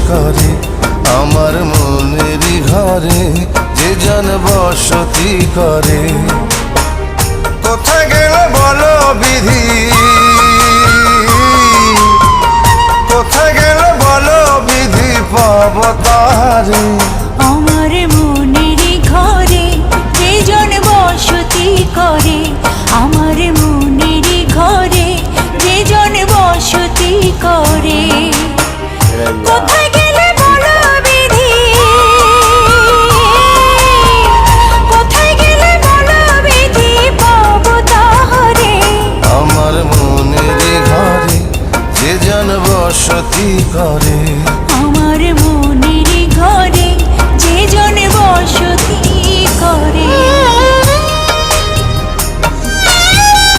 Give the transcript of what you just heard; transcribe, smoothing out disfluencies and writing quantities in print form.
করে আমার মনেরই ঘরে যে জন বসতি করে। কোথায় গেল বলো বিধি, কোথায় গেল বলো বিধি পাব তারে। আমার মনেরই ঘরে যে জন বসতি করে, আমার মনেরই ঘরে যে জন বসতি করে। কোথায় গেলে বলো বিধি, কোথায় গেলে বলো বিধি পাব তারে। আমার মনেরই ঘরে যে জন বসতি করে।